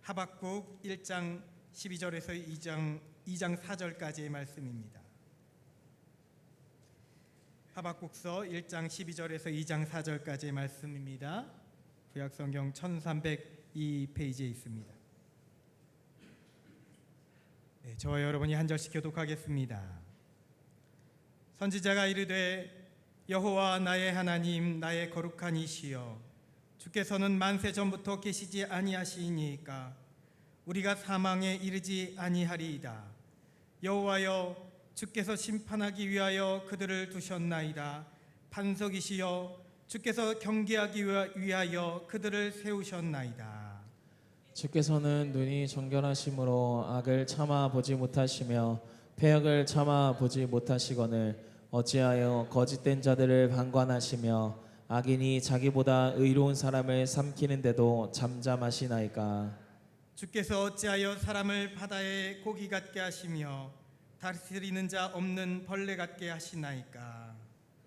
하박국 1장 12절에서 2장 4절까지의 말씀입니다. 하박국서 1장 12절에서 2장 4절까지의 말씀입니다. 구약성경 1302페이지에 있습니다. 저와 여러분이 한 절씩 교독하겠습니다. 선지자가 이르되 여호와 나의 하나님 나의 거룩한 이시여 주께서는 만세 전부터 계시지 아니하시니까 우리가 사망에 이르지 아니하리이다. 여호와여 주께서 심판하기 위하여 그들을 두셨나이다. 반석이시여 주께서 경계하기 위하여 그들을 세우셨나이다. 주께서는 눈이 정결하심으로 악을 참아 보지 못하시며 패역을 참아 보지 못하시거늘 어찌하여 거짓된 자들을 방관하시며 악인이 자기보다 의로운 사람을 삼키는데도 잠잠하시나이까. 주께서 어찌하여 사람을 바다의 고기 같게 하시며 다스리는 자 없는 벌레 같게 하시나이까.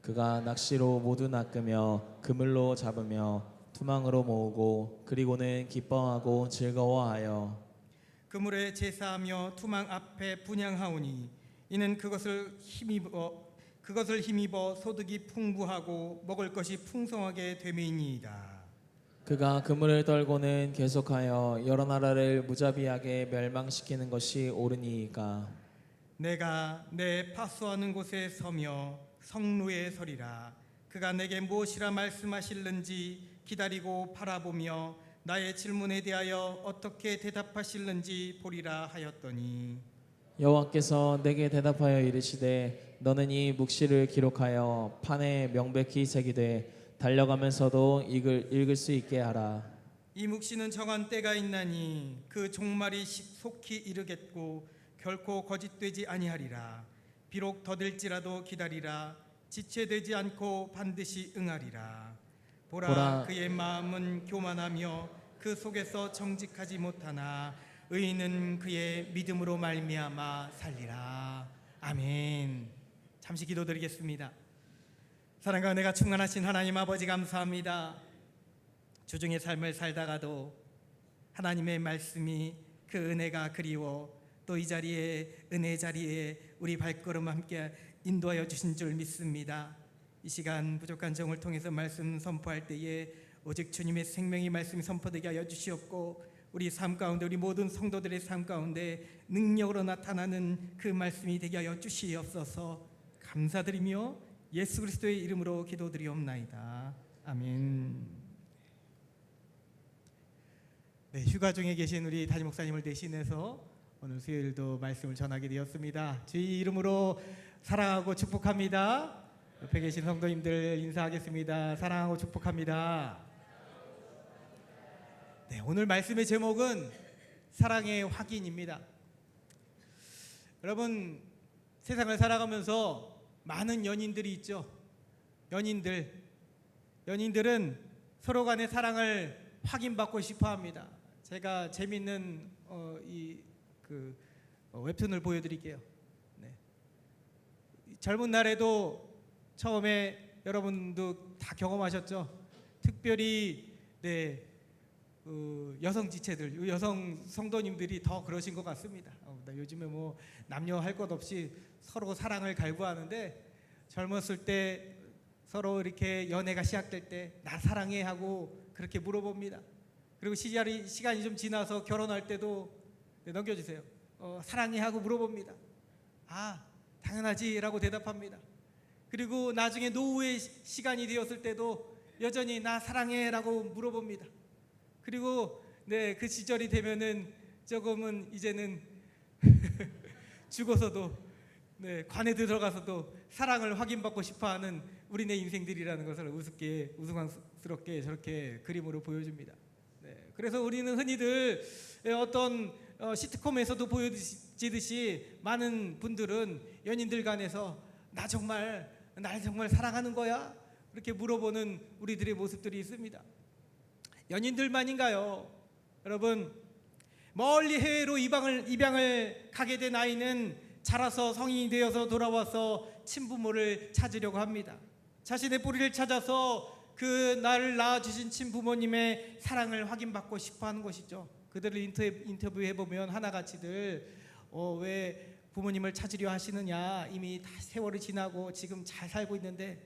그가 낚시로 모두 낚으며 그물로 잡으며 투망으로 모으고 그리고는 기뻐하고 즐거워하여 그물에 제사하며 투망 앞에 분향하오니 이는 그것을 힘입어 소득이 풍부하고 먹을 것이 풍성하게 됨이니이다. 그가 그물을 떨고는 계속하여 여러 나라를 무자비하게 멸망시키는 것이 옳으니이까. 내가 내 파수하는 곳에 서며 성루에 서리라. 그가 내게 무엇이라 말씀하실는지 기다리고 바라보며 나의 질문에 대하여 어떻게 대답하실는지 보리라 하였더니 여호와께서 내게 대답하여 이르시되 너는 이 묵시를 기록하여 판에 명백히 새기되 달려가면서도 읽을 수 있게 하라. 이 묵시는 정한 때가 있나니 그 종말이 속히 이르겠고 결코 거짓되지 아니하리라. 비록 더딜지라도 기다리라. 지체되지 않고 반드시 응하리라. 보라 그의 마음은 교만하며 그 속에서 정직하지 못하나 의인은 그의 믿음으로 말미암아 살리라. 아멘. 잠시 기도드리겠습니다. 사랑과 은혜가 충만하신 하나님 아버지 감사합니다. 주중의 삶을 살다가도 하나님의 말씀이 그 은혜가 그리워 또 이 자리에 은혜 자리에 우리 발걸음 함께 인도하여 주신 줄 믿습니다. 이 시간 부족한 정을 통해서 말씀 선포할 때에 오직 주님의 생명의 말씀이 선포되게 하여 주시옵고 우리 삶 가운데 우리 모든 성도들의 삶 가운데 능력으로 나타나는 그 말씀이 되게 하여 주시옵소서. 감사드리며 예수 그리스도의 이름으로 기도드리옵나이다. 아멘. 네, 휴가 중에 계신 우리 담임 목사님을 대신해서 오늘 수요일도 말씀을 전하게 되었습니다. 주의 이름으로 사랑하고 축복합니다. 옆에 계신 성도님들 인사하겠습니다. 사랑하고 축복합니다. 네, 오늘 말씀의 제목은 사랑의 확인입니다. 여러분, 세상을 살아가면서 많은 연인들이 있죠. 연인들은 서로 간의 사랑을 확인받고 싶어합니다. 제가 재밌는 웹툰을 보여드릴게요. 네. 젊은 날에도 처음에 여러분도 다 경험하셨죠. 특별히 여성 지체들, 여성 성도님들이 더 그러신 것 같습니다. 요즘에 뭐 남녀 할 것 없이 서로 사랑을 갈구하는데 젊었을 때 서로 이렇게 연애가 시작될 때 나 사랑해 하고 그렇게 물어봅니다. 그리고 시간이 좀 지나서 결혼할 때도 넘겨주세요. 사랑해 하고 물어봅니다. 아, 당연하지 라고 대답합니다. 그리고 나중에 노후의 시간이 되었을 때도 여전히 나 사랑해 라고 물어봅니다. 그리고 그 시절이 되면은 조금은 이제는 죽어서도 관에 들어가서도 사랑을 확인받고 싶어하는 우리네 인생들이라는 것을 우스꽝스럽게 저렇게 그림으로 보여줍니다. 그래서 우리는 흔히들 어떤 시트콤에서도 보여지듯이 많은 분들은 연인들 간에서 날 정말 사랑하는 거야? 그렇게 물어보는 우리들의 모습들이 있습니다. 연인들만인가요? 여러분, 멀리 해외로 입양을 가게 된 아이는 자라서 성인이 되어서 돌아와서 친부모를 찾으려고 합니다. 자신의 뿌리를 찾아서 그 나를 낳아주신 친부모님의 사랑을 확인받고 싶어하는 것이죠. 그들을 인터뷰해 보면 하나같이들 왜 부모님을 찾으려 하시느냐, 이미 다 세월이 지나고 지금 잘 살고 있는데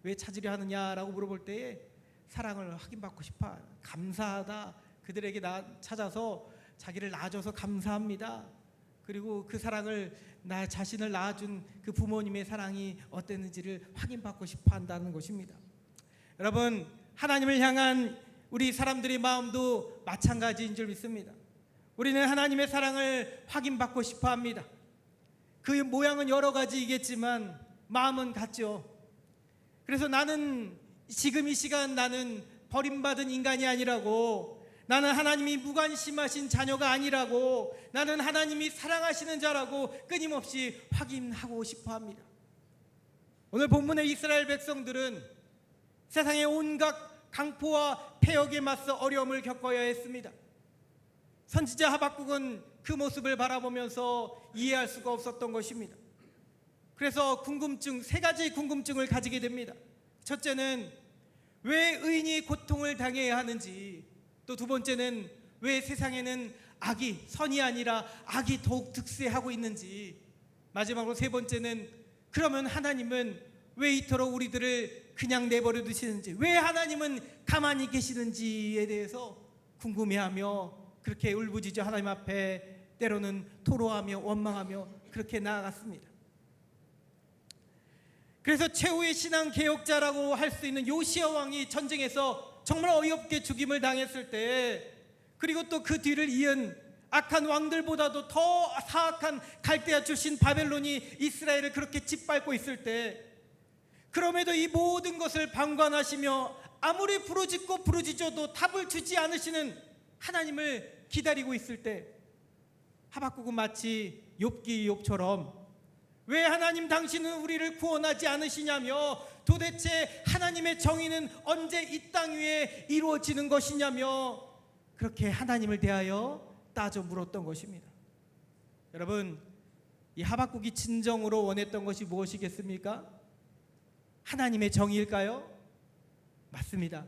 왜 찾으려 하느냐라고 물어볼 때에 사랑을 확인받고 싶어, 감사하다, 그들에게 찾아서 자기를 낳아줘서 감사합니다. 그리고 그 사랑을, 나 자신을 낳아준 그 부모님의 사랑이 어땠는지를 확인받고 싶어 한다는 것입니다. 여러분, 하나님을 향한 우리 사람들의 마음도 마찬가지인 줄 믿습니다. 우리는 하나님의 사랑을 확인받고 싶어 합니다. 그 모양은 여러 가지이겠지만 마음은 같죠. 그래서 나는 지금 이 시간 나는 버림받은 인간이 아니라고, 나는 하나님이 무관심하신 자녀가 아니라고, 나는 하나님이 사랑하시는 자라고 끊임없이 확인하고 싶어 합니다. 오늘 본문의 이스라엘 백성들은 세상의 온갖 강포와 폐역에 맞서 어려움을 겪어야 했습니다. 선지자 하박국은 그 모습을 바라보면서 이해할 수가 없었던 것입니다. 그래서 세 가지 궁금증을 가지게 됩니다. 첫째는 왜 의인이 고통을 당해야 하는지, 또 두 번째는 왜 세상에는 악이, 선이 아니라 악이 더욱 득세하고 있는지, 마지막으로 세 번째는 그러면 하나님은 왜 이토록 우리들을 그냥 내버려 두시는지, 왜 하나님은 가만히 계시는지에 대해서 궁금해하며 그렇게 울부짖어 하나님 앞에 때로는 토로하며 원망하며 그렇게 나아갔습니다. 그래서 최후의 신앙 개혁자라고 할 수 있는 요시야 왕이 전쟁에서 정말 어이없게 죽임을 당했을 때, 그리고 또 그 뒤를 이은 악한 왕들보다도 더 사악한 갈대아 출신 바벨론이 이스라엘을 그렇게 짓밟고 있을 때, 그럼에도 이 모든 것을 방관하시며 아무리 부르짖어도 답을 주지 않으시는 하나님을 기다리고 있을 때, 하박국은 마치 욥기처럼 왜 하나님 당신은 우리를 구원하지 않으시냐며, 도대체 하나님의 정의는 언제 이 땅 위에 이루어지는 것이냐며 그렇게 하나님을 대하여 따져 물었던 것입니다. 여러분, 이 하박국이 진정으로 원했던 것이 무엇이겠습니까? 하나님의 정의일까요? 맞습니다.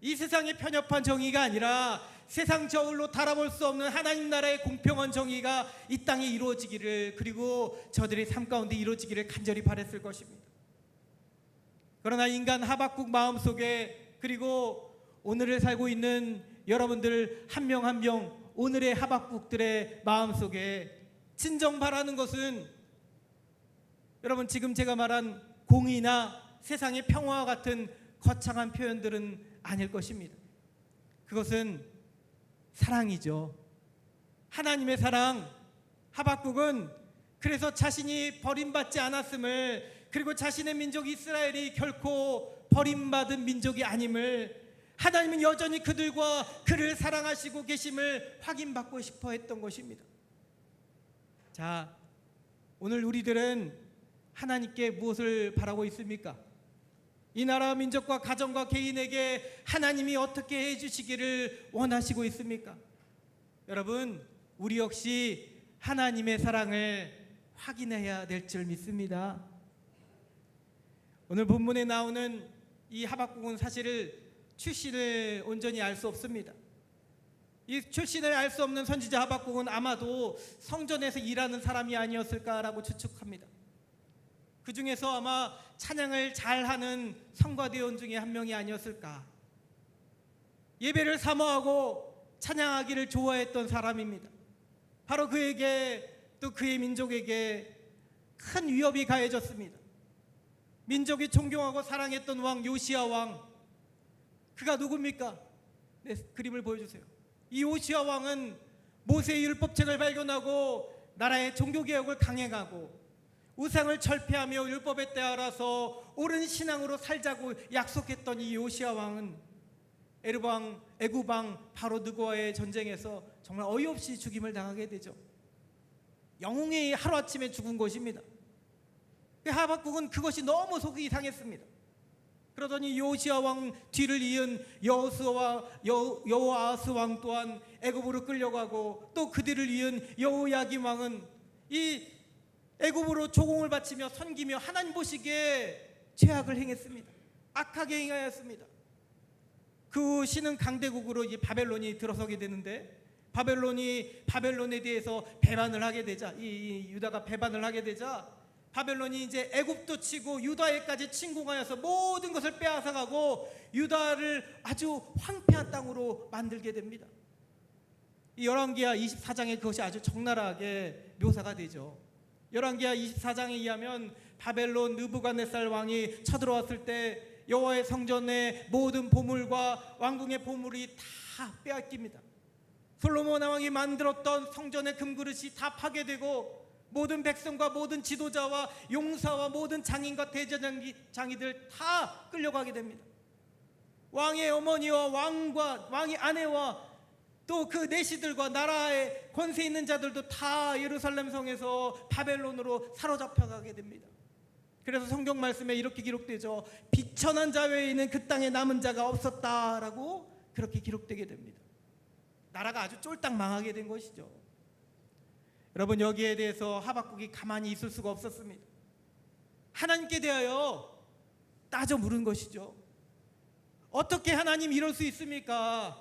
이 세상의 편협한 정의가 아니라 세상 저울로 달아볼 수 없는 하나님 나라의 공평한 정의가 이 땅에 이루어지기를, 그리고 저들의 삶 가운데 이루어지기를 간절히 바랬을 것입니다. 그러나 인간 하박국 마음속에, 그리고 오늘을 살고 있는 여러분들 한 명 한 명 오늘의 하박국들의 마음속에 진정 바라는 것은, 여러분, 지금 제가 말한 공의나 세상의 평화와 같은 거창한 표현들은 아닐 것입니다. 그것은 사랑이죠. 하나님의 사랑. 하박국은 그래서 자신이 버림받지 않았음을, 그리고 자신의 민족 이스라엘이 결코 버림받은 민족이 아님을, 하나님은 여전히 그들과 그를 사랑하시고 계심을 확인받고 싶어 했던 것입니다. 자, 오늘 우리들은 하나님께 무엇을 바라고 있습니까? 이 나라 민족과 가정과 개인에게 하나님이 어떻게 해주시기를 원하시고 있습니까? 여러분, 우리 역시 하나님의 사랑을 확인해야 될 줄 믿습니다. 오늘 본문에 나오는 이 하박국은 사실 출신을 온전히 알 수 없습니다. 이 출신을 알 수 없는 선지자 하박국은 아마도 성전에서 일하는 사람이 아니었을까라고 추측합니다. 그 중에서 아마 찬양을 잘하는 성가대원 중에 한 명이 아니었을까. 예배를 사모하고 찬양하기를 좋아했던 사람입니다. 바로 그에게, 또 그의 민족에게 큰 위협이 가해졌습니다. 민족이 존경하고 사랑했던 왕 요시야 왕, 그가 누굽니까? 네, 그림을 보여주세요. 이 요시야 왕은 모세의 율법책을 발견하고 나라의 종교개혁을 강행하고 우상을 철폐하며 율법에 따라서 옳은 신앙으로 살자고 약속했던 이 요시야 왕은 애굽 왕 바로 느고와의 전쟁에서 정말 어이없이 죽임을 당하게 되죠. 영웅이 하루아침에 죽은 것입니다. 하박국은 그것이 너무 속이 상했습니다. 그러더니 요시야 왕 뒤를 이은 여호아스 왕 또한 애굽으로 끌려가고, 또 그들을 이은 여호야김 왕은 이 애굽으로 조공을 바치며 섬기며 하나님 보시기에 죄악을 행했습니다. 악하게 행하였습니다. 그 신은 강대국으로 이 바벨론이 들어서게 되는데, 바벨론에 대해서 배반을 하게 되자, 이 유다가 배반을 하게 되자 바벨론이 이제 애굽도 치고 유다에까지 침공하여서 모든 것을 빼앗아가고 유다를 아주 황폐한 땅으로 만들게 됩니다. 이 열왕기하 24장에 그것이 아주 적나라하게 묘사가 되죠. 열왕기하 24장에 의하면 바벨론 느부갓네살 왕이 쳐들어왔을 때 여호와의 성전의 모든 보물과 왕궁의 보물이 다 빼앗깁니다. 솔로몬 왕이 만들었던 성전의 금그릇이 다 파괴되고 모든 백성과 모든 지도자와 용사와 모든 장인과 대제장이들 다 끌려가게 됩니다. 왕의 어머니와 왕의 아내와 또 그 내시들과 나라의 권세 있는 자들도 다 예루살렘 성에서 바벨론으로 사로잡혀가게 됩니다. 그래서 성경 말씀에 이렇게 기록되죠. 비천한 자 외에는 그 땅에 남은 자가 없었다라고 그렇게 기록되게 됩니다. 나라가 아주 쫄딱 망하게 된 것이죠. 여러분, 여기에 대해서 하박국이 가만히 있을 수가 없었습니다. 하나님께 대하여 따져 물은 것이죠. 어떻게 하나님 이럴 수 있습니까?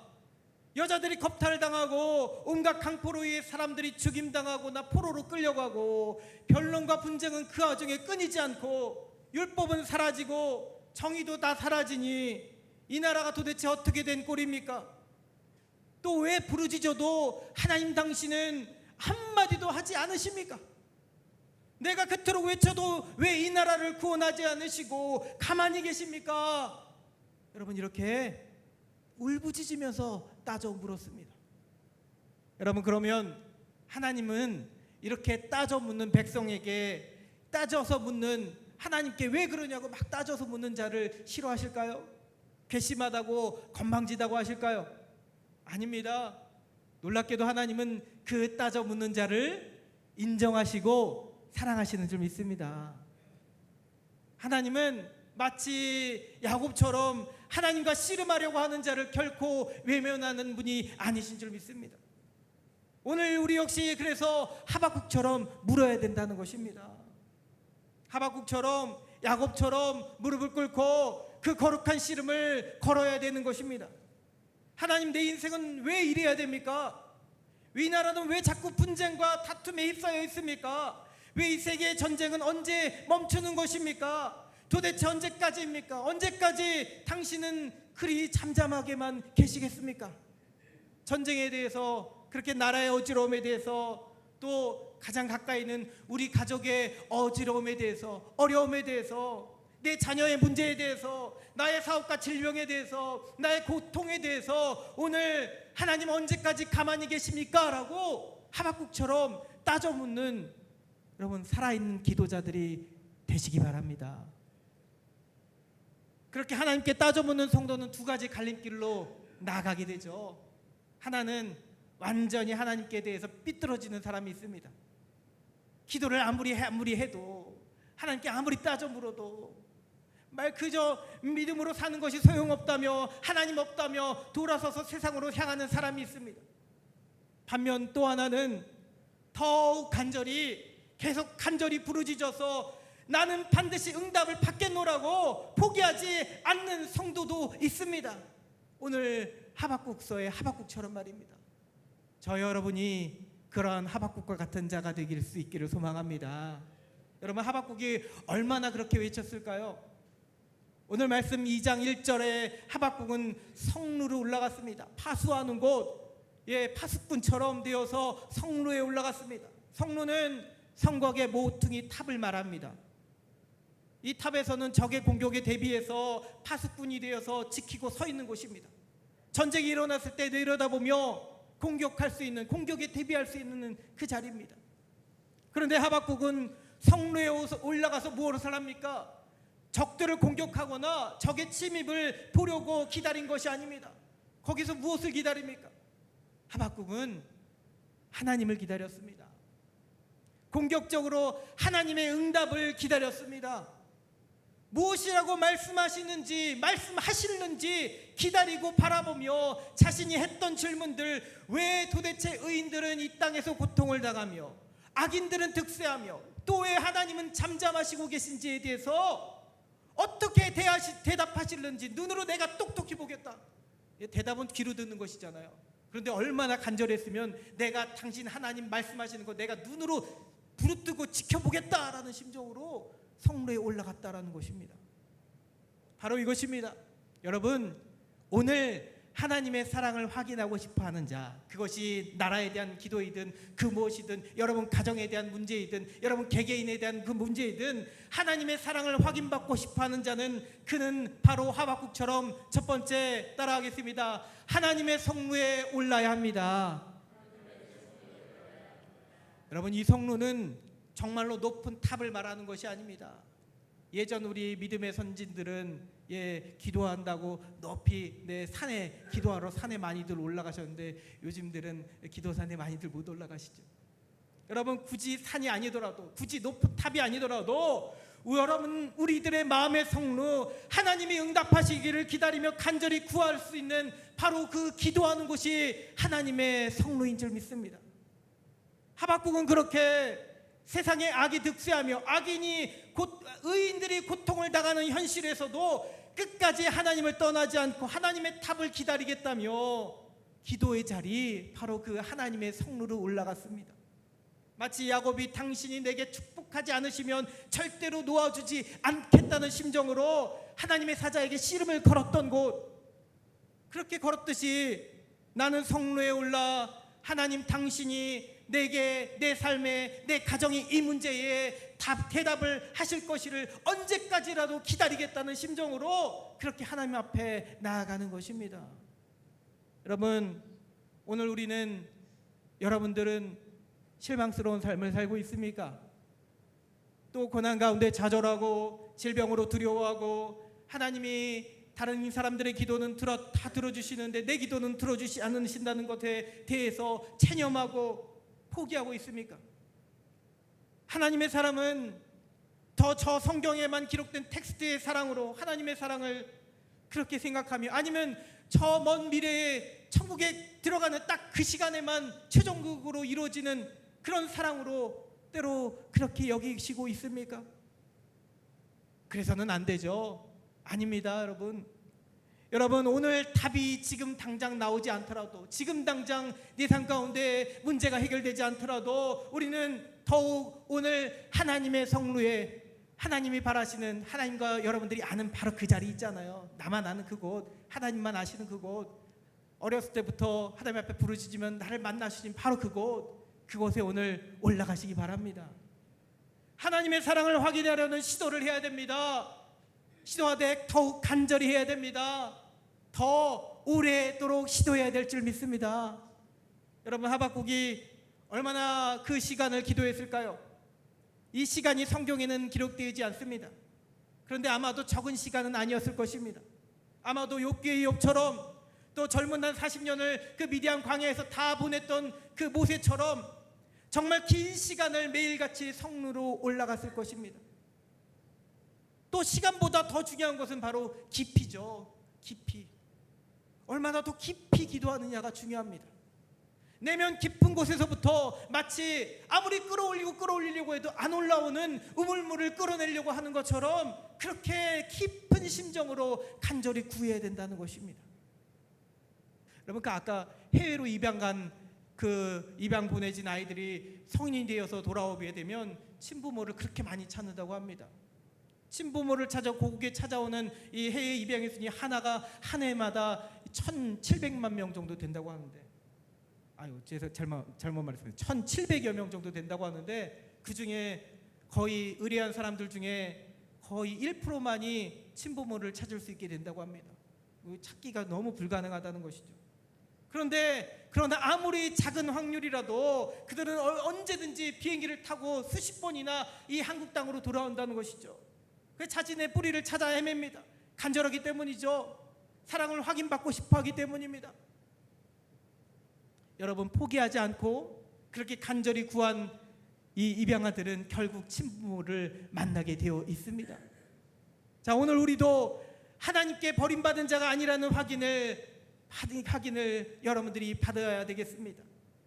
여자들이 겁탈 당하고 온갖 강포로 의해 사람들이 죽임당하고 나 포로로 끌려가고 변론과 분쟁은 그 와중에 끊이지 않고 율법은 사라지고 정의도 다 사라지니 이 나라가 도대체 어떻게 된 꼴입니까? 또 왜 부르짖어도 하나님 당신은 한마디도 하지 않으십니까? 내가 그토록 외쳐도 왜 이 나라를 구원하지 않으시고 가만히 계십니까? 여러분, 이렇게 울부짖으면서 따져 물었습니다. 여러분, 그러면 하나님은 이렇게 따져 묻는 백성에게 따져서 묻는 하나님께 왜 그러냐고 막 따져서 묻는 자를 싫어하실까요? 괘씸하다고 건방지다고 하실까요? 아닙니다. 놀랍게도 하나님은 그 따져 묻는 자를 인정하시고 사랑하시는 줄 믿습니다. 하나님은 마치 야곱처럼 하나님과 씨름하려고 하는 자를 결코 외면하는 분이 아니신 줄 믿습니다. 오늘 우리 역시 그래서 하박국처럼 물어야 된다는 것입니다. 하박국처럼 야곱처럼 무릎을 꿇고 그 거룩한 씨름을 걸어야 되는 것입니다. 하나님, 내 인생은 왜 이래야 됩니까? 이 나라는 왜 자꾸 분쟁과 다툼에 휩싸여 있습니까? 왜 이 세계의 전쟁은 언제 멈추는 것입니까? 도대체 언제까지입니까? 언제까지 당신은 그리 잠잠하게만 계시겠습니까? 전쟁에 대해서, 그렇게 나라의 어지러움에 대해서, 또 가장 가까이 있는 우리 가족의 어지러움에 대해서, 어려움에 대해서, 내 자녀의 문제에 대해서, 나의 사업과 질병에 대해서, 나의 고통에 대해서 오늘 하나님 언제까지 가만히 계십니까? 라고 하박국처럼 따져 묻는 여러분, 살아있는 기도자들이 되시기 바랍니다. 그렇게 하나님께 따져 묻는 성도는 두 가지 갈림길로 나아가게 되죠. 하나는 완전히 하나님께 대해서 삐뚤어지는 사람이 있습니다. 기도를 아무리 해도, 하나님께 아무리 따져 물어도 그저 믿음으로 사는 것이 소용없다며, 하나님 없다며 돌아서서 세상으로 향하는 사람이 있습니다. 반면 또 하나는 더욱 계속 간절히 부르짖어서 나는 반드시 응답을 받겠노라고 포기하지 않는 성도도 있습니다. 오늘 하박국서의 하박국처럼 말입니다. 저 여러분이 그러한 하박국과 같은 자가 되길 수 있기를 소망합니다. 여러분, 하박국이 얼마나 그렇게 외쳤을까요? 오늘 말씀 2장 1절에 하박국은 성루로 올라갔습니다. 파수하는 곳, 파수꾼처럼 되어서 성루에 올라갔습니다. 성루는 성곽의 모퉁이 탑을 말합니다. 이 탑에서는 적의 공격에 대비해서 파수꾼이 되어서 지키고 서 있는 곳입니다. 전쟁이 일어났을 때 내려다보며 공격에 대비할 수 있는 그 자리입니다. 그런데 하박국은 성루에 올라가서 무엇을 합니까? 적들을 공격하거나 적의 침입을 보려고 기다린 것이 아닙니다. 거기서 무엇을 기다립니까? 하박국은 하나님을 기다렸습니다. 공격적으로 하나님의 응답을 기다렸습니다. 무엇이라고 말씀하시는지 기다리고 바라보며 자신이 했던 질문들, 왜 도대체 의인들은 이 땅에서 고통을 당하며 악인들은 득세하며 또 왜 하나님은 잠잠하시고 계신지에 대해서 어떻게 대답하실는지 눈으로 내가 똑똑히 보겠다. 대답은 귀로 듣는 것이잖아요. 그런데 얼마나 간절했으면 내가 당신 하나님 말씀하시는 거 내가 눈으로 부릅뜨고 지켜보겠다라는 심정으로 성로에 올라갔다라는 것입니다. 바로 이것입니다. 여러분, 오늘 하나님의 사랑을 확인하고 싶어하는 자, 그것이 나라에 대한 기도이든 그 무엇이든, 여러분 가정에 대한 문제이든, 여러분 개개인에 대한 그 문제이든, 하나님의 사랑을 확인받고 싶어하는 자는 그는 바로 하박국처럼 첫 번째 따라하겠습니다. 하나님의 성루에 올라야 합니다. 여러분, 이 성루는 정말로 높은 탑을 말하는 것이 아닙니다. 예전 우리 믿음의 선진들은 기도한다고 높이 산에 기도하러 산에 많이들 올라가셨는데 요즘들은 기도산에 많이들 못 올라가시죠. 여러분, 굳이 산이 아니더라도, 굳이 높은 탑이 아니더라도 여러분 우리들의 마음의 성루, 하나님이 응답하시기를 기다리며 간절히 구할 수 있는 바로 그 기도하는 곳이 하나님의 성루인 줄 믿습니다. 하박국은 그렇게 세상에 악이 득세하며 의인들이 고통을 당하는 현실에서도 끝까지 하나님을 떠나지 않고 하나님의 탑을 기다리겠다며 기도의 자리, 바로 그 하나님의 성루로 올라갔습니다. 마치 야곱이 당신이 내게 축복하지 않으시면 절대로 놓아주지 않겠다는 심정으로 하나님의 사자에게 씨름을 걸었던 곳, 그렇게 걸었듯이 나는 성루에 올라 하나님 당신이 내게 내 삶에 내 가정이 이 문제에 대답을 하실 것이를 언제까지라도 기다리겠다는 심정으로 그렇게 하나님 앞에 나아가는 것입니다. 여러분, 오늘 여러분들은 실망스러운 삶을 살고 있습니까? 또 고난 가운데 좌절하고 질병으로 두려워하고 하나님이 다른 사람들의 기도는 다 들어주시는데 내 기도는 들어주시 않으신다는 것에 대해서 체념하고 포기하고 있습니까? 하나님의 사람은 저 성경에만 기록된 텍스트의 사랑으로 하나님의 사랑을 그렇게 생각하며, 아니면 저 먼 미래에 천국에 들어가는 딱 그 시간에만 최종적으로 이루어지는 그런 사랑으로 때로 그렇게 여기시고 있습니까? 그래서는 안 되죠. 아닙니다, 여러분. 여러분, 오늘 답이 지금 당장 나오지 않더라도, 지금 당장 네 삶 가운데 문제가 해결되지 않더라도 우리는 더욱 오늘 하나님의 성루에, 하나님이 바라시는, 하나님과 여러분들이 아는 바로 그 자리 있잖아요. 나만 아는 그곳, 하나님만 아시는 그곳, 어렸을 때부터 하나님 앞에 부르짖으면 나를 만나시는 바로 그곳에 오늘 올라가시기 바랍니다. 하나님의 사랑을 확인하려는 시도를 해야 됩니다. 시도하되 더욱 간절히 해야 됩니다. 더 오래도록 시도해야 될 줄 믿습니다. 여러분, 하박국이 얼마나 그 시간을 기도했을까요? 이 시간이 성경에는 기록되지 않습니다. 그런데 아마도 적은 시간은 아니었을 것입니다. 아마도 욥기의 욥처럼, 또 젊은 날 40년을 그 미디안 광야에서 다 보냈던 그 모세처럼 정말 긴 시간을 매일같이 성루로 올라갔을 것입니다. 또 시간보다 더 중요한 것은 바로 깊이죠. 깊이. 얼마나 더 깊이 기도하느냐가 중요합니다. 내면 깊은 곳에서부터 마치 아무리 끌어올리려고 해도 안 올라오는 우물물을 끌어내려고 하는 것처럼 그렇게 깊은 심정으로 간절히 구해야 된다는 것입니다. 여러분, 아까 해외로 입양 보내진 아이들이 성인이 되어서 돌아오게 되면 친부모를 그렇게 많이 찾는다고 합니다. 친부모를 찾아 고국에 찾아오는 이 해외 입양의 순위 하나가 한 해마다 1,700만 명 정도 된다고 하는데, 제가 잘못 말했습니다. 1,700여 명 정도 된다고 하는데, 그 중에 거의 의뢰한 사람들 중에 거의 1%만이 친부모를 찾을 수 있게 된다고 합니다. 찾기가 너무 불가능하다는 것이죠. 그러나 아무리 작은 확률이라도 그들은 언제든지 비행기를 타고 수십 번이나 이 한국 땅으로 돌아온다는 것이죠. 그 자신의 뿌리를 찾아 헤맵니다. 간절하기 때문이죠. 사랑을 확인받고 싶어하기 때문입니다. 여러분, 포기하지 않고 그렇게 간절히 구한 이 입양아들은 결국 친부모를 만나게 되어 있습니다. 자, 오늘 우리도 하나님께 버림받은 자가 아니라는 확인을 여러분들이 받아야 되겠습니다.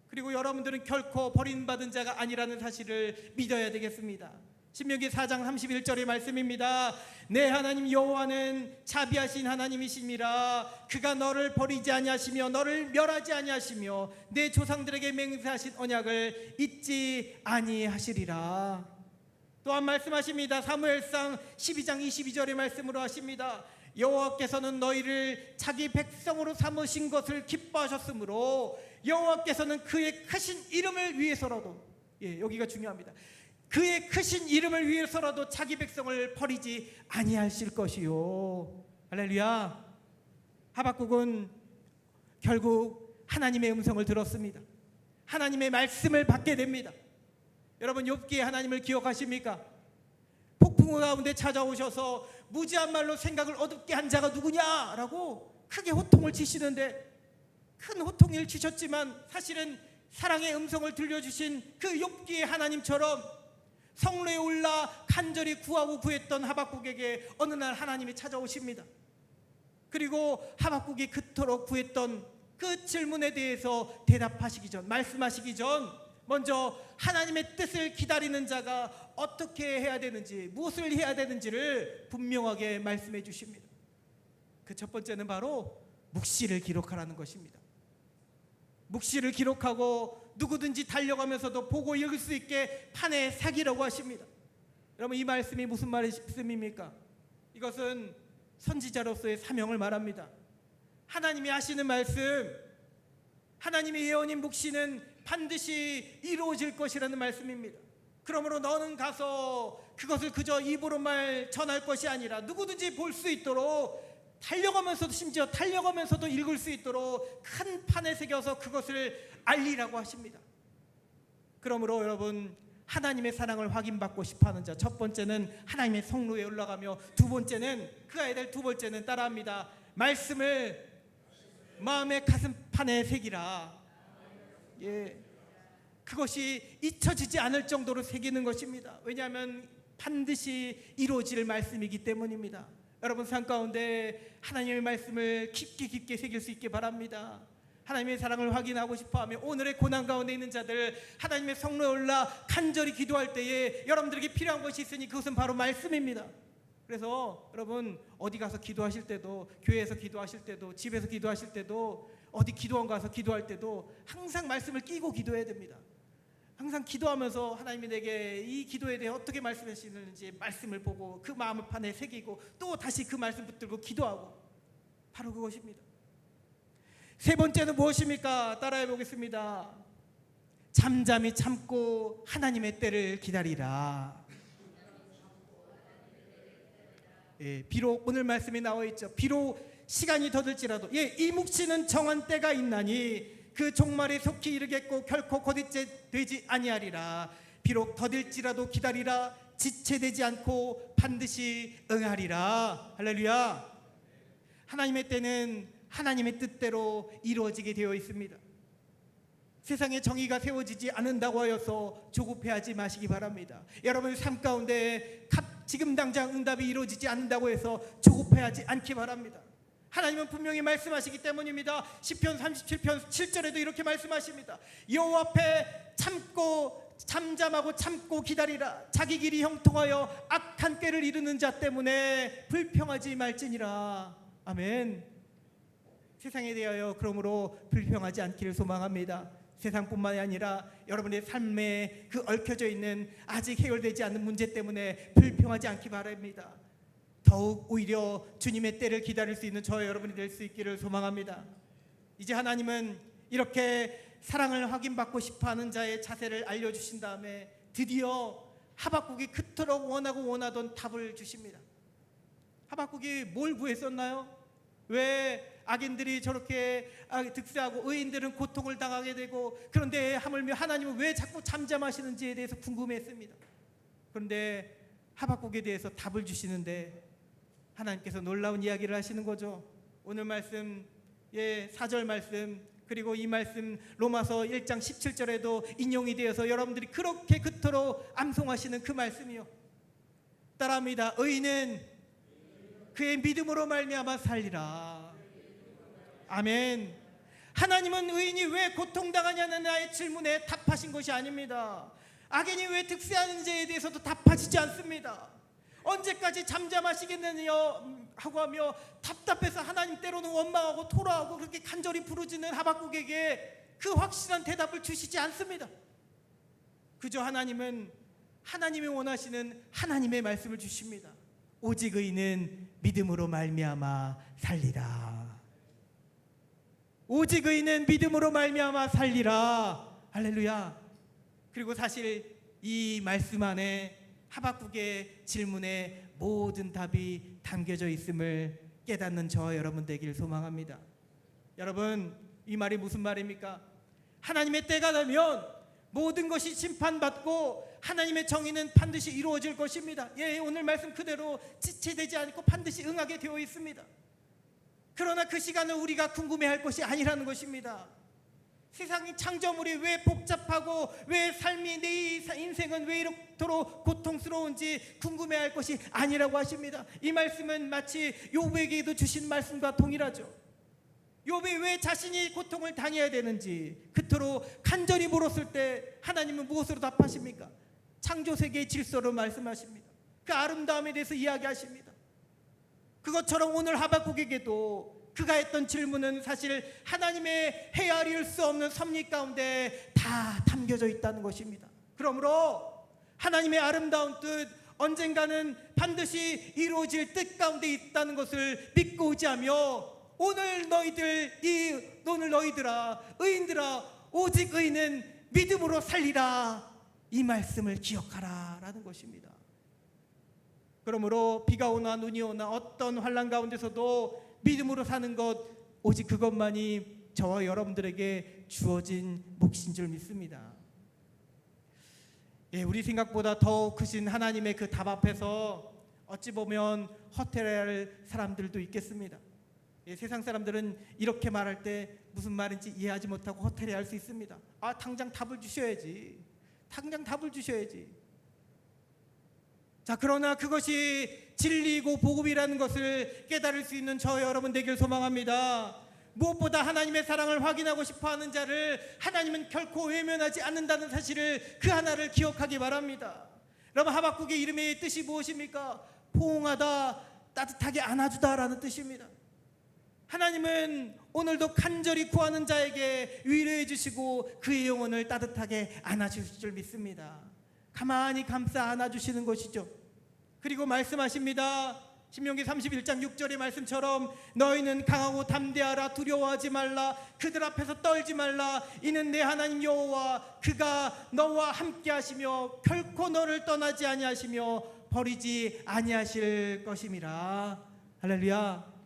그리고 여러분들은 결코 버림받은 자가 아니라는 사실을 믿어야 되겠습니다. 신명기 4장 31절의 말씀입니다. 내 하나님 여호와는 자비하신 하나님이심이라. 그가 너를 버리지 아니하시며 너를 멸하지 아니하시며 내 조상들에게 맹세하신 언약을 잊지 아니하시리라. 또한 말씀하십니다. 사무엘상 12장 22절의 말씀으로 하십니다. 여호와께서는 너희를 자기 백성으로 삼으신 것을 기뻐하셨으므로 여호와께서는 그의 크신 이름을 위해서라도, 여기가 중요합니다. 그의 크신 이름을 위해서라도 자기 백성을 버리지 아니하실 것이요. 할렐루야. 하박국은 결국 하나님의 음성을 들었습니다. 하나님의 말씀을 받게 됩니다. 여러분, 욥기의 하나님을 기억하십니까? 폭풍 가운데 찾아오셔서 무지한 말로 생각을 어둡게 한 자가 누구냐라고 크게 호통을 치시는데, 큰 호통을 치셨지만 사실은 사랑의 음성을 들려주신 그 욥기의 하나님처럼 성로에 올라 간절히 구하고 구했던 하박국에게 어느 날 하나님이 찾아오십니다. 그리고 하박국이 그토록 구했던 그 질문에 대해서 대답하시기 전, 말씀하시기 전 먼저 하나님의 뜻을 기다리는 자가 어떻게 해야 되는지, 무엇을 해야 되는지를 분명하게 말씀해 주십니다. 그 첫 번째는 바로 묵시를 기록하라는 것입니다. 묵시를 기록하고 누구든지 달려가면서도 보고 읽을 수 있게 판에 새기라고 하십니다. 여러분, 이 말씀이 무슨 말씀입니까? 이것은 선지자로서의 사명을 말합니다. 하나님이 하시는 말씀, 하나님의 예언인 묵시는 반드시 이루어질 것이라는 말씀입니다. 그러므로 너는 가서 그것을 그저 입으로만 전할 것이 아니라 누구든지 볼 수 있도록, 달려가면서도, 심지어 달려가면서도 읽을 수 있도록 큰 판에 새겨서 그것을 알리라고 하십니다. 그러므로 여러분, 하나님의 사랑을 확인받고 싶어하는 자, 첫 번째는 하나님의 성로에 올라가며, 두 번째는, 그 해야 될 두 번째는 따라합니다. 말씀을 마음의 가슴판에 새기라. 그것이 잊혀지지 않을 정도로 새기는 것입니다. 왜냐하면 반드시 이루어질 말씀이기 때문입니다. 여러분, 삶 가운데 하나님의 말씀을 깊게 새길 수 있게 바랍니다. 하나님의 사랑을 확인하고 싶어하며 오늘의 고난 가운데 있는 자들, 하나님의 성로에 올라 간절히 기도할 때에 여러분들에게 필요한 것이 있으니 그것은 바로 말씀입니다. 그래서 여러분, 어디 가서 기도하실 때도, 교회에서 기도하실 때도, 집에서 기도하실 때도, 어디 기도원 가서 기도할 때도 항상 말씀을 끼고 기도해야 됩니다. 항상 기도하면서 하나님이 내게 이 기도에 대해 어떻게 말씀하시는지 말씀을 보고 그 마음을 판에 새기고 또 다시 그 말씀 붙들고 기도하고, 바로 그것입니다. 세 번째는 무엇입니까? 따라해 보겠습니다. 잠잠히 참고 하나님의 때를 기다리라. 비록 오늘 말씀에 나와 있죠. 비록 시간이 더딜지라도, 이 묵시는 정한 때가 있나니 그 종말에 속히 이르겠고 결코 거짓되지 아니하리라. 비록 더딜지라도 기다리라. 지체되지 않고 반드시 응하리라. 할렐루야. 하나님의 때는 하나님의 뜻대로 이루어지게 되어 있습니다. 세상에 정의가 세워지지 않는다고 하여서 조급해하지 마시기 바랍니다. 여러분의 삶 가운데 지금 당장 응답이 이루어지지 않는다고 해서 조급해하지 않기 바랍니다. 하나님은 분명히 말씀하시기 때문입니다. 시편 37편 7절에도 이렇게 말씀하십니다. 여호와 앞에 잠잠하고 참고 기다리라. 자기 길이 형통하여 악한 꾀를 이루는 자 때문에 불평하지 말지니라. 아멘. 세상에 대하여 그러므로 불평하지 않기를 소망합니다. 세상뿐만이 아니라 여러분의 삶에 그 얽혀져 있는 아직 해결되지 않는 문제 때문에 불평하지 않기 바랍니다. 더욱 오히려 주님의 때를 기다릴 수 있는 저와 여러분이 될 수 있기를 소망합니다. 이제 하나님은 이렇게 사랑을 확인받고 싶어하는 자의 자세를 알려주신 다음에 드디어 하박국이 그토록 원하던 답을 주십니다. 하박국이 뭘 구했었나요? 왜 악인들이 저렇게 득세하고 의인들은 고통을 당하게 되고, 그런데 하물며 하나님은 왜 자꾸 잠잠하시는지에 대해서 궁금했습니다. 그런데 하박국에 대해서 답을 주시는데 하나님께서 놀라운 이야기를 하시는 거죠. 오늘 말씀, 4절 말씀, 그리고 이 말씀 로마서 1장 17절에도 인용이 되어서 여러분들이 그렇게 그토록 암송하시는 그 말씀이요. 따라합니다. 의인은 그의 믿음으로 말미암아 살리라. 아멘. 하나님은 의인이 왜 고통당하냐는 나의 질문에 답하신 것이 아닙니다. 악인이 왜 득세하는지에 대해서도 답하시지 않습니다. 언제까지 잠잠하시겠느냐 하고 하며 답답해서 하나님 때로는 원망하고 토로하고 그렇게 간절히 부르짖는 하박국에게 그 확실한 대답을 주시지 않습니다. 그저 하나님은 하나님이 원하시는 하나님의 말씀을 주십니다. 오직 의인은 믿음으로 말미암아 살리라. 오직 의인은 믿음으로 말미암아 살리라. 할렐루야. 그리고 사실 이 말씀 안에 하박국의 질문에 모든 답이 담겨져 있음을 깨닫는 저와 여러분 되길 소망합니다. 여러분, 이 말이 무슨 말입니까? 하나님의 때가 되면 모든 것이 심판받고 하나님의 정의는 반드시 이루어질 것입니다. 예, 오늘 말씀 그대로 지체되지 않고 반드시 응하게 되어 있습니다. 그러나 그 시간을 우리가 궁금해할 것이 아니라는 것입니다. 세상이 창조물이 왜 복잡하고 왜 삶이 내 인생은 왜 이렇도록 고통스러운지 궁금해할 것이 아니라고 하십니다. 이 말씀은 마치 욥에게도 주신 말씀과 동일하죠. 욥이 왜 자신이 고통을 당해야 되는지 그토록 간절히 물었을 때 하나님은 무엇으로 답하십니까? 창조세계의 질서로 말씀하십니다. 그 아름다움에 대해서 이야기하십니다. 그것처럼 오늘 하박국에게도 그가 했던 질문은 사실 하나님의 헤아릴 수 없는 섭리 가운데 다 담겨져 있다는 것입니다. 그러므로 하나님의 아름다운 뜻, 언젠가는 반드시 이루어질 뜻 가운데 있다는 것을 믿고 의지하며 오늘 너희들아 의인들아 오직 의인은 믿음으로 살리라, 이 말씀을 기억하라 라는 것입니다. 그러므로 비가 오나 눈이 오나 어떤 환난 가운데서도 믿음으로 사는 것, 오직 그것만이 저와 여러분들에게 주어진 몫인 줄 믿습니다. 예, 우리 생각보다 더 크신 하나님의 그 답 앞에서 어찌 보면 허탈할 사람들도 있겠습니다. 예, 세상 사람들은 이렇게 말할 때 무슨 말인지 이해하지 못하고 허탈해할 수 있습니다. 아, 당장 답을 주셔야지. 당장 답을 주셔야지. 자, 그러나 그것이 진리이고 복음이라는 것을 깨달을 수 있는 저 여러분 되길 소망합니다. 무엇보다 하나님의 사랑을 확인하고 싶어하는 자를 하나님은 결코 외면하지 않는다는 사실을 그 하나를 기억하기 바랍니다. 여러분, 하박국의 이름의 뜻이 무엇입니까? 포옹하다, 따뜻하게 안아주다라는 뜻입니다. 하나님은 오늘도 간절히 구하는 자에게 위로해 주시고 그의 영혼을 따뜻하게 안아주실 줄 믿습니다. 가만히 감싸 안아주시는 것이죠. 그리고 말씀하십니다. 신명기 31장 6절의 말씀처럼 너희는 강하고 담대하라, 두려워하지 말라, 그들 앞에서 떨지 말라, 이는 내 하나님 여호와 그가 너와 함께 하시며 결코 너를 떠나지 아니하시며 버리지 아니하실 것임이라. 할렐루야.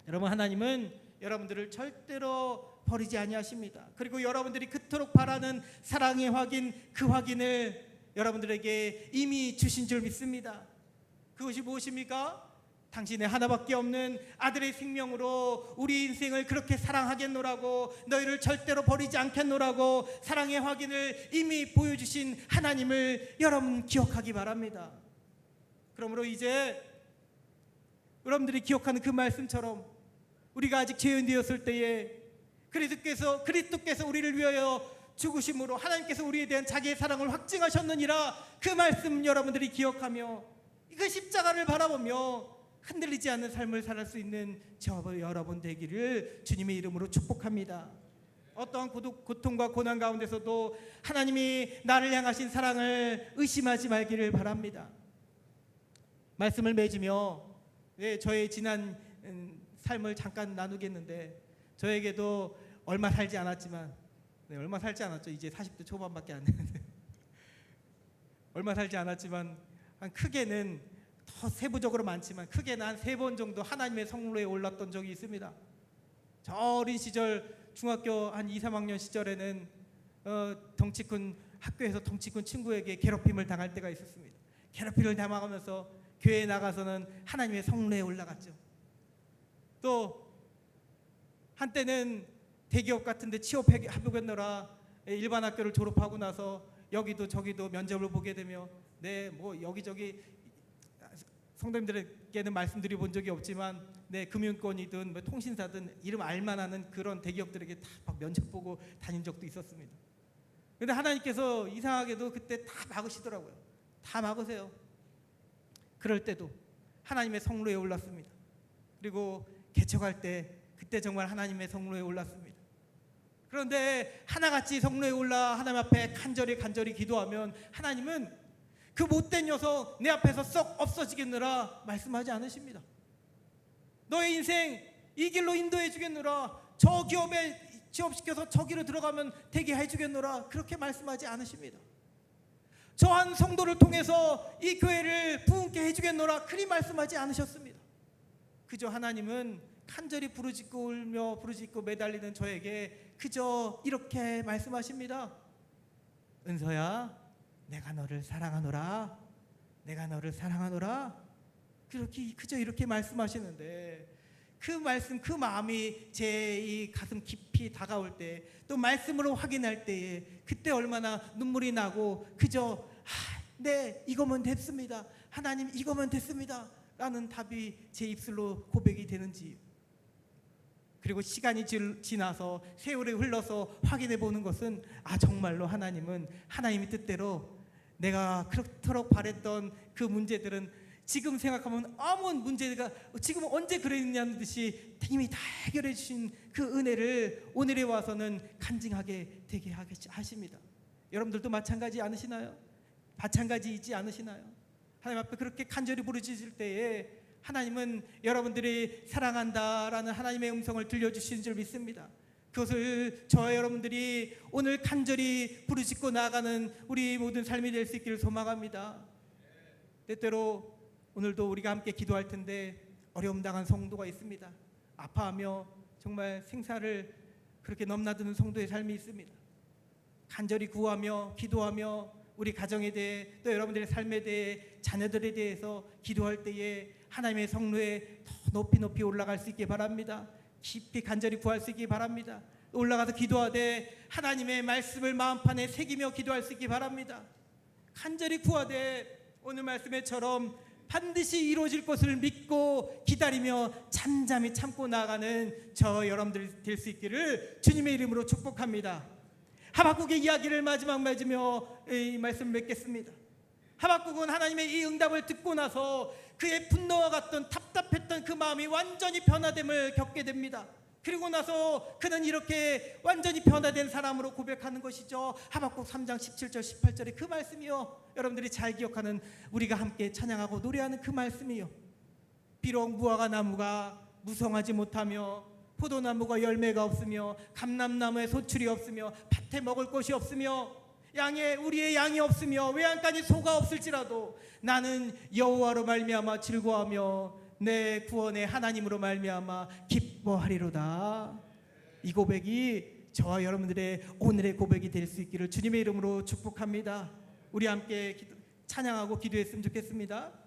여러분, 하나님은 여러분들을 절대로 버리지 아니하십니다. 그리고 여러분들이 그토록 바라는 사랑의 확인, 그 확인을 여러분들에게 이미 주신 줄 믿습니다. 그것이 무엇입니까? 당신의 하나밖에 없는 아들의 생명으로 우리 인생을 그렇게 사랑하겠노라고, 너희를 절대로 버리지 않겠노라고 사랑의 확인을 이미 보여주신 하나님을 여러분 기억하기 바랍니다. 그러므로 이제 여러분들이 기억하는 그 말씀처럼 우리가 아직 죄인 되었을 때에 그리스도께서 우리를 위하여 죽으심으로 하나님께서 우리에 대한 자기의 사랑을 확증하셨느니라, 그 말씀 여러분들이 기억하며 그 십자가를 바라보며 흔들리지 않는 삶을 살 수 있는 저와 여러분 되기를 주님의 이름으로 축복합니다. 어떠한 고통과 고난 가운데서도 하나님이 나를 향하신 사랑을 의심하지 말기를 바랍니다. 말씀을 맺으며 저의 지난 삶을 잠깐 나누겠는데, 저에게도 얼마 살지 않았지만 얼마 살지 않았죠. 이제 40대 초반밖에 안 되는데 얼마 살지 않았지만 한 크게는 더 세부적으로 많지만 크게는 한 3번 정도 하나님의 성로에 올랐던 적이 있습니다. 저 어린 시절 중학교 한 2, 3학년 시절에는 덩치큰 학교에서 덩치큰 친구에게 괴롭힘을 당할 때가 있었습니다. 괴롭힘을 당하면서 교회에 나가서는 하나님의 성로에 올라갔죠. 또 한때는 대기업 같은 데 취업하겠노라 일반 학교를 졸업하고 나서 여기도 저기도 면접을 보게 되며 뭐 여기저기 성도님들에게는 말씀드려 본 적이 없지만 금융권이든 뭐 통신사든 이름 알만하는 그런 대기업들에게 다 막 면접 보고 다닌 적도 있었습니다. 근데 하나님께서 이상하게도 그때 다 막으시더라고요. 다 막으세요. 그럴 때도 하나님의 성로에 올랐습니다. 그리고 개척할 때 그때 정말 하나님의 성로에 올랐습니다. 그런데 하나같이 성로에 올라 하나님 앞에 간절히 기도하면 하나님은 그 못된 녀석 내 앞에서 썩 없어지겠느라 말씀하지 않으십니다. 너의 인생 이 길로 인도해 주겠노라, 저 기업에 취업시켜서 저 길로 들어가면 되게 해주겠노라, 그렇게 말씀하지 않으십니다. 저 한 성도를 통해서 이 교회를 부흥케 해주겠노라, 그리 말씀하지 않으셨습니다. 그저 하나님은 간절히 부르짖고 울며 부르짖고 매달리는 저에게 그저 이렇게 말씀하십니다. 은서야, 내가 너를 사랑하노라, 내가 너를 사랑하노라. 그저 이렇게 말씀하시는데 그 말씀, 그 마음이 제 이 가슴 깊이 다가올 때, 또 말씀으로 확인할 때에 그때 얼마나 눈물이 나고 그저 네, 이거면 됐습니다, 하나님 이거면 됐습니다 라는 답이 제 입술로 고백이 되는지, 그리고 시간이 지나서 세월이 흘러서 확인해 보는 것은 정말로 하나님은 하나님의 뜻대로 내가 그렇도록 바랬던 그 문제들은 지금 생각하면 아무 문제가 지금 언제 그랬냐는 듯이 이미 다 해결해 주신 그 은혜를 오늘에 와서는 간증하게 되게 하십니다. 여러분들도 마찬가지 않으시나요? 마찬가지이지 않으시나요? 하나님 앞에 그렇게 간절히 부르짖을 때에 하나님은 여러분들이 사랑한다라는 하나님의 음성을 들려주시는 줄 믿습니다. 그것을 저와 여러분들이 오늘 간절히 부르짖고 나아가는 우리 모든 삶이 될 수 있기를 소망합니다. 때때로 오늘도 우리가 함께 기도할 텐데 어려움 당한 성도가 있습니다. 아파하며 정말 생사를 그렇게 넘나드는 성도의 삶이 있습니다. 간절히 구하며 기도하며 우리 가정에 대해, 또 여러분들의 삶에 대해, 자녀들에 대해서 기도할 때에 하나님의 성로에 더 높이 올라갈 수 있게 바랍니다. 깊이 간절히 구할 수 있게 바랍니다. 올라가서 기도하되 하나님의 말씀을 마음판에 새기며 기도할 수 있게 바랍니다. 간절히 구하되 오늘 말씀에처럼 반드시 이루어질 것을 믿고 기다리며 잠잠히 참고 나아가는 저 여러분들 될 수 있기를 주님의 이름으로 축복합니다. 하박국의 이야기를 마지막 맺으며 이 말씀을 맺겠습니다. 하박국은 하나님의 이 응답을 듣고 나서 그의 분노와 같던 답답했던 그 마음이 완전히 변화됨을 겪게 됩니다. 그리고 나서 그는 이렇게 완전히 변화된 사람으로 고백하는 것이죠. 하박국 3장 17절 18절의 그 말씀이요, 여러분들이 잘 기억하는, 우리가 함께 찬양하고 노래하는 그 말씀이요. 비록 무화과 나무가 무성하지 못하며 포도나무가 열매가 없으며 감람나무에 소출이 없으며 밭에 먹을 것이 없으며 우리의 양이 없으며 외양간에 소가 없을지라도 나는 여호와로 말미암아 즐거워하며 내 구원의 하나님으로 말미암아 기뻐하리로다. 이 고백이 저와 여러분들의 오늘의 고백이 될 수 있기를 주님의 이름으로 축복합니다. 우리 함께 찬양하고 기도했으면 좋겠습니다.